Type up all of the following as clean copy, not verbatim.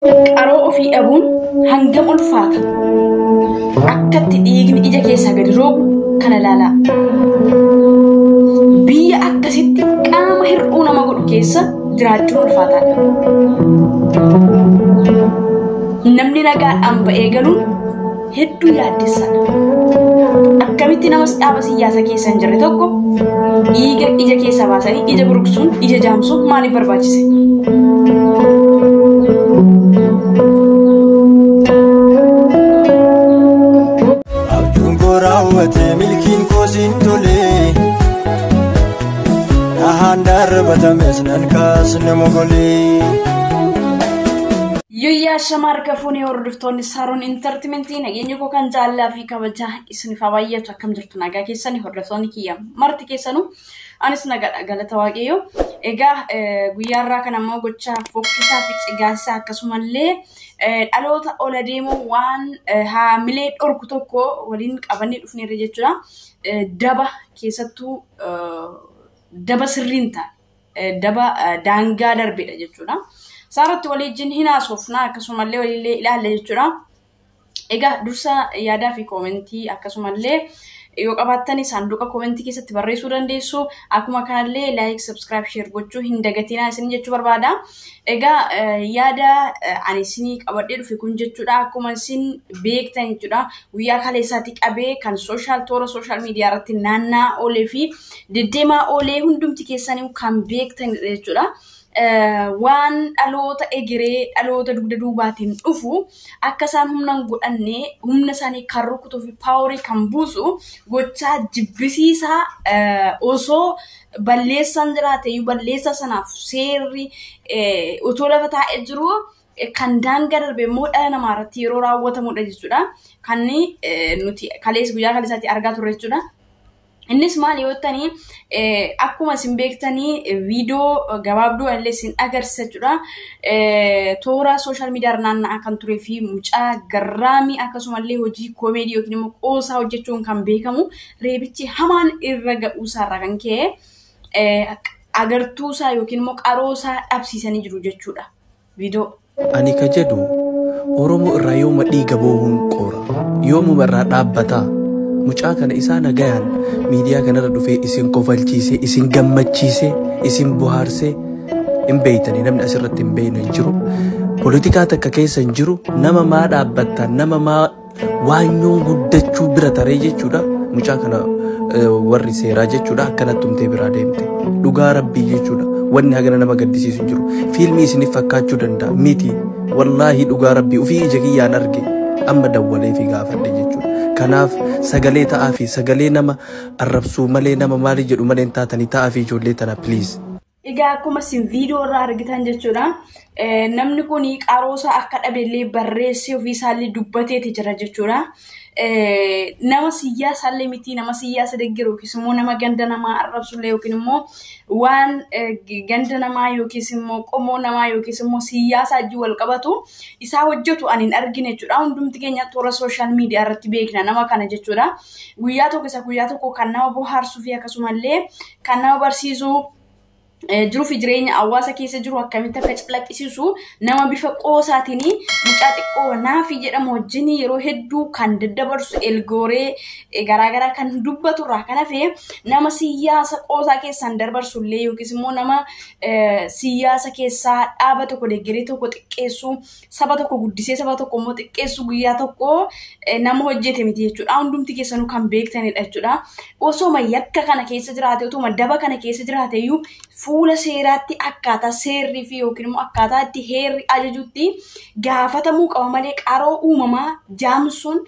Qaroo ofii dhabuun hangam ulfaata. Akkatti dhiigni ija keessaa gadi roobu kana ilaalaa. Biyya akkasitti qaama hir'uu nama godhu keessa jiraachuun ulfaataadha. Namni nagaadhaan ba'ee galuun hedduu yaaddessaadha. Akkamitti namas dhaaba siyaasa keessa hin jirre tokko dhiiga ija keessaa baasanii ija buruqsuun ija jaamsuun maaliif barbaachise? Raawwate milkiin koosiin tolee dhahaan darabatames nan kaasne mogolee. Yuyyaa shamaar kafuun hordoftoonni Saaroon Entertainmentii nageenya koo kan jaallaa fi kabajaa isiniif baay'atu akkam jirtu nagaa keessanii hordoftoonni kiyya marti keessanuu anis nagaadha galata waaqayyoo. Egaa guyyaarraa kan ammoo gochaa fokkisaa fi cigaasaa akkasumallee dhaloota ola deemuu waan haamilee dhorku tokko waliin qabanii dhufneerra jechuudha. Daba keessattuu daba sirriin ta'a daba daangaa darbeedha jechuudha. Saaratti waliin hinaasofna akkasumallee waliillee ilaalla jechuudha. Egaa dursa yaadaa fi koomentii akkasumallee yoo qabaattan saanduqa koomentii keessatti barreessuu dandeessu. Akkuma kanallee like, subscribe, share gochuu hin dagatinaa isin jechuu barbaada. Egaa yaada ani isinii qabadhee dhufe kun jechuudha. Akkuma isin beektan jechuudha. Guyyaa kaleessaatti qabee kan toora social media irratti naannaa oolee fi deddeemaa oolee hundumti keessanii kan beektan jechuudha. Waan dhaloota egeree dhaloota dugda duubaatiin dhufu akka isaan humnaan godhanne humna isaanii kan rukutuu fi paaworii kan buusu gochaa jibbisiisaa osoo balleessaan jiraate balleessa sanaaf seerri otoo lafa taa'ee jiru kan daangaa darbe immoo dhala namaa irratti yeroo raawwatamudha jechuudha. Kan nuti guyyaa kaleessaatti argaa turre jechuudha. Innis maal yoo ta'ani akkuma isin beektanii viidiyoo gabaabduu illee isin agarsiisa jechuudha. Toora social media naanna'aa kan turee fi mucaa garraamii akkasumallee hojii koomedii yookiin immoo qoosaa hojjechuun kan beekamu reebichi hamaan irra ga'uusaarraa kan ka'e agartuusaa yookiin immoo qaroosaa dhabsiisanii jiru jechuudha. Viidiyoo. Ani ka jedhu Oromoo irraa yooma dhiiga boohuun qoora yoomuma irraa dhaabbata. Mucaa kana isaa nagayaan miidiyaa kanarra dhufee isin kofalchiisee isin gammachiisee isin bohaarsee hin beeytanii namni asirratti hin beeyne hin jiru. Poolitikaa takka keessa hin jiru nama maa dhaabbattan nama maa waanyoon guddachuu bira taree jechuudha. Mucaa kana warri seeraa jechuudha akkanatti humtee biraa deemte dhugaa rabbii jechuudha. Wanni hagana nama gaddisiisu hin jiru. Fiilmii isiniif fakkaachuu danda'a miti wallaahi dhugaa rabbii ofii ija kiyyaan arge amma dawwalee fi gaafadhe jechuudha. Kanaaf sagalee ta'aa fi sagalee nama arrabsuu malee nama maali jedhu malee taatanii ta'aa fi ijoollee tana please. Egaa akkuma isin viidiyoo irraa argitan jechuudha. Namni kun qaroosaa akka dhabeellee barreessee ofii isaallee dubbateeti jira jechuudha. Nama siyyaasallee miti nama siyaasa deeggaru yookiis immoo nama ganda namaa arrabsullee yookiin immoo waan ganda namaa yookiis immoo qomoo namaa yookiis immoo siyaasa wajjin wal qabatu isaa hojjetu ani hin argine jechuudha. Hundumti keenya toora social media irratti beekna nama kana jechuudha. Guyyaa tokko kan nama bohaarsuu fi akkasumallee kan nama barsiisuu jiruuf jireenya hawaasa keessa jiru akkamitti akka calaqqisiisu nama bifa qoosaatiin mucaa xiqqoo naafi jedhamu wajjin yeroo hedduu kan daddabarsu elgooree garaagaraa kan dubbatu irraa kan hafe nama siyaasa qoosaa keessaan dabarsullee yookiis immoo nama siyaasa keessaa dhaaba tokko deeggaree tokko xiqqeessu saba tokko guddisee saba tokko immoo xiqqeessu guyyaa tokko nama hojjete miti jechuudha. Hundumti keessanuu kan beektanidha jechuudha. Osoo yakka kana keessa jiraate utuma daba kana keessa jiraate iyyuu fuula seeraatti akkaataa seerrii fi yookiin immoo akkaataa itti heerri ajajutti gaafatamuu qaba malee qaroo uumamaa jaamsuun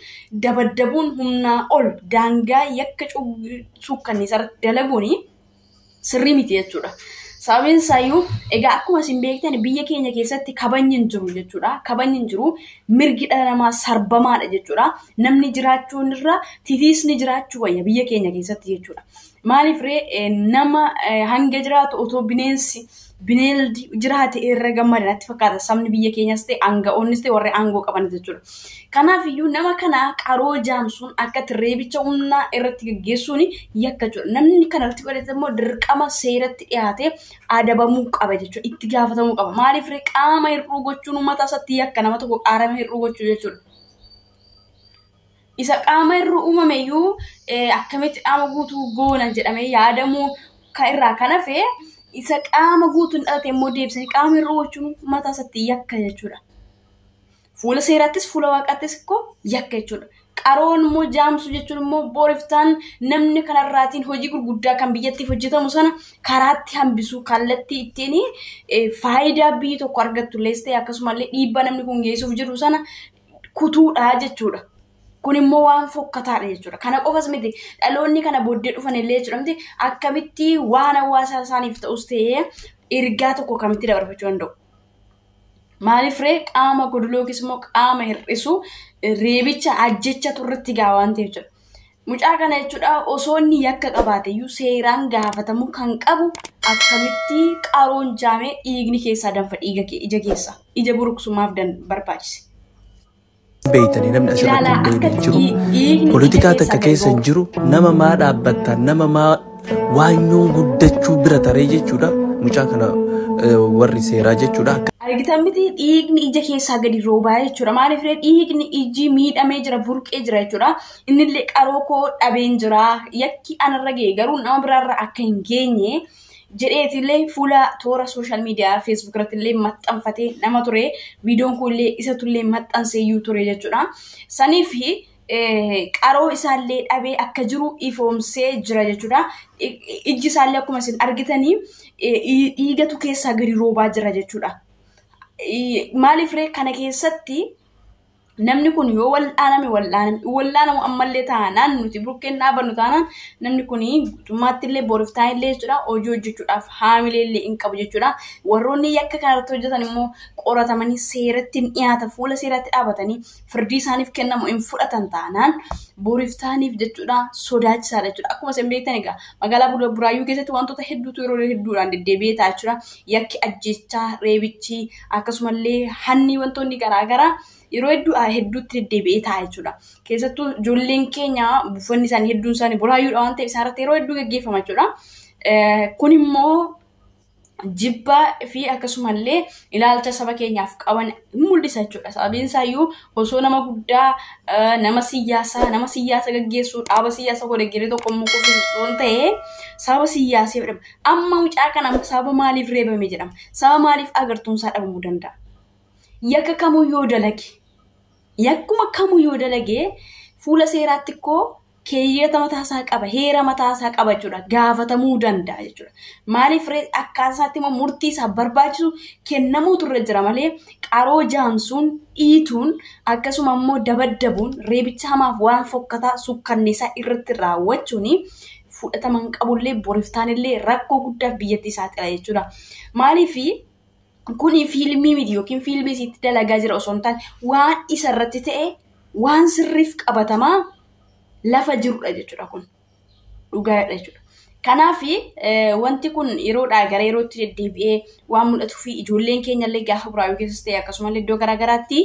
dabaddabuun humnaa ol daangaa yakka suukkanniisarratti dalaguun sirrii miti jechuudha. Sababiin isaayyuu egaa akkuma isin beektan biyya keenya keessatti kabajni hin jiru jechuudha. Kabajni hin jiru mirgi dhala namaa sarbamaadha jechuudha. Namni jiraachuun irra titiisni jiraachuu wayya biyya keenya keessatti jechuudha. Maaliif nama hanga jiraatu otoo bineensi bineeldi jiraate irra gammadanatti fakkaata sabni biyya keenyas ta'e aanga'oonnis ta'e warri aangoo qaban jechuudha. Kanaafiyyuu nama kana qaroo jaamsuun akka reebicha humnaa irratti gaggeessuun yakka jechuudha. Namni kanarratti godhate immoo dirqama seeratti dhiyaatee adabamuu qaba jechuudha. Itti gaafatamuu qaba. Maaliif qaama hir'uu gochuun uummata isaatti yakka nama tokko qaama hir'uu gochuu jechuudha. Isa qaama hir'uu uumameyyuu akkamitti qaama guutuu goona jedhamee yaadamuu kan irraa kan hafe isa qaama guutuun dhalate immoo deebisanii qaama hir'uu gochuun uummata isaatti yakka jechuudha. Fuula seeraattis fuula waaqaattis immoo yakka jechuudha. Qaroon immoo jaamsu jechuun immoo booriftaan namni kanarraatiin hojii gurguddaa kan biyyattiif hojjetamu sana karaatti hambisuu kallattii ittiin faayidaa biyyi tokko argattu illee ta'e akkasumallee dhiibbaa namni kun geessuuf jiru sana kutuudha jechuudha. Kun immoo waan fokkataadha jechuudha. Kana qofas miti dhaloonni kana booddee dhufan illee jechuudha. Akkamitti waan hawaasa isaaniif ta'us ta'ee ergaa tokko kamitti dabarfachuu danda'u. Maaliif qaama goduloo yookiis immoo qaama hir'isu reebicha ajjecha turretti gaa waan ta'eef jechuudha. Mucaa kana jechuudha osoo inni yakka qabaateyyuu seeraan gaafatamuu kan qabu akkamitti qaroon jaamee dhiigni keessaa danfa dhiiga ija keessa ija buruqsumaaf barbaachise. Beeytanii namni asirratti hin deebiin jiru poolitikaa takka keessa hin jiru nama maa dhaabbattan nama maa waanyuun guddachuu bira taree jechuudha. Mucaa kana warri seeraa jechuudha. Argitan miti dhiigni ija keessaa gadi roobaa jechuudha. Maaliif dhiigni iji miidhamee jira burqee jira jechuudha. Innillee qaroo koo dhabeen jira yakki anarra ga'e garuu nama biraarra akka hin geenye jedheetillee fuula toora sooshaal miidiyaa feesbuuk irratti illee maxxanfatee nama ture. Viidiyoon kun illee isatullee maxxanseeyyuu ture jechuudha. Saniif qaroo isaallee dhabee akka jiru ifoomsee jira jechuudha. Iji isaallee akkuma isin argitanii dhiigatu keessaa gadi roobaa jira jechuudha. Maaliif kana keessatti namni kun yoo wal'aanamu ammallee taanaan nuti bukkeen dhaabannu taanaan namni kun guutummaatti illee booriftaan illee jechuudha hojii hojjechuudhaaf haamilee illee hin qabu jechuudha. Warroonni yakka kanarratti hojjetan immoo qoratamanii seeratti hin dhiyaatan fuula seeratti dhaabatanii firdii isaaniif kennamu hin fudhatan taanaan booriftaaniif jechuudha sodaachisaadha jechuudha. Akkuma isin beektan egaa magaalaa Buraayyuu keessatti wantoota hedduutu yeroo hedduudhaan deddeebi'ee ta'a jechuudha. Yakki ajjechaa, reebichi akkasumallee hanni wantoonni garaagaraa yeroo hedduutti deddeebi'ee ta'a jechuudha. Keessattuu ijoolleen keenya buufanni isaanii hedduun isaanii Buraayyuudha waan ta'eef isaanirratti yeroo hedduu gaggeeffama jechuudha. Kun immoo jibbaa fi akkasumallee ilaalcha saba keenyaaf qaban mul'isa jechuudha. Sababiin isaayyuu osoo nama guddaa nama siyaasa gaggeessuu dhaaba siyaasa godhaggeeree tokko immoo qofa waan ta'ee saba siyaasee jedhama. Amma mucaa kana saba maaliif reebame jedhama? Saba maaliif agartuunsaa dhabamuu danda'a? Yakka kamuyyoo dalage fuula seeraatti koo keeyyata mataasaa qaba heera mataasaa qaba jechuudha gaafatamuu danda'a jechuudha. Maaliif akkaasaatti immoo murtii isaa barbaachisu kennamuutu irra jira malee qaroo jaamsuun dhiituun akkasuma immoo dabaddabuun reebicha hamaaf waan fokkataa sukkanneessaa irratti raawwachuun fudhatama hin qabullee booriftaanillee rakkoo guddaaf biyyattii saaxila jechuudha. Maaliif kuni fiilmii miti yookiin fiilmii isitti dalagaa jira osoo hin taane waan isa irratti ta'e waan sirriif qabatamaa lafa jirudha jechuudha kun dhugaadha jechuudha. Kanaaf wanti kun yeroodhaa gara yerootti deddeebi'ee waan mul'atuu fi ijoolleen keenyallee gaafa Buraayyuu keessas ta'e akkasumallee iddoo garaagaraatti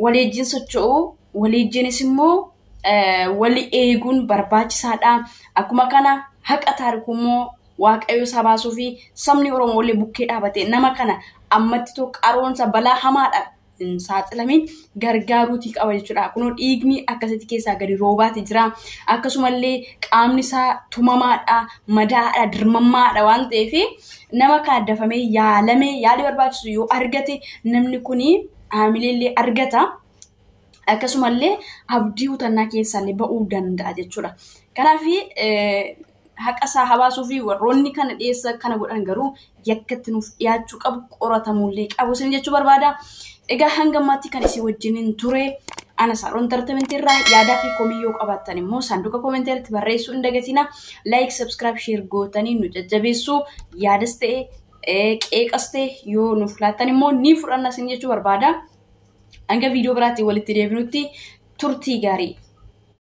waliijjiin socho'uu waliijjiinis immoo wali eeguun barbaachisaadha. Akkuma kana haqa taarikummoo waaqayyo isaa baasuu fi sabni Oromoo illee bukkee dhaabate nama kana ammatti tokko qaroonsa balaa hamaadha saaxilamin gargaaruutii qaba jechuudha. Kunoo dhiigni akkasitti keessaa gadi roobaati jira. Akkasumallee qaamni isaa tumamaadha, madaadha, dirmammaadha waan ta'eef nama kana dafamee yaalamee yaalii barbaachisu yoo argate namni kun haamileellee argata. Akkasumallee abdii hutannaa keessaallee ba'uu danda'a jechuudha. Kanaaf haqa isaa habaasuu fi warroonni kana dhiyeessa kana godhan garuu yakkatti nuuf dhiyaachuu qabu qoratamullee qabu isin jechuu barbaada. Egaa hanga ammaatti kan isin wajjiniin ture ana Saaroon Entertainment irraa yaadaa fi komiyyoo qabaattan immoo saanduqa komenteeritti barreessuu hin dagatina. Like, subscribe, share gootanii nu jajjabeessuu yaadas ta'e qeeqas ta'e yoo nuuf laattan immoo ni fudhanna isin jechuu barbaada. Hanga viidiyoo biraatti walitti deebinutti turtii gaarii.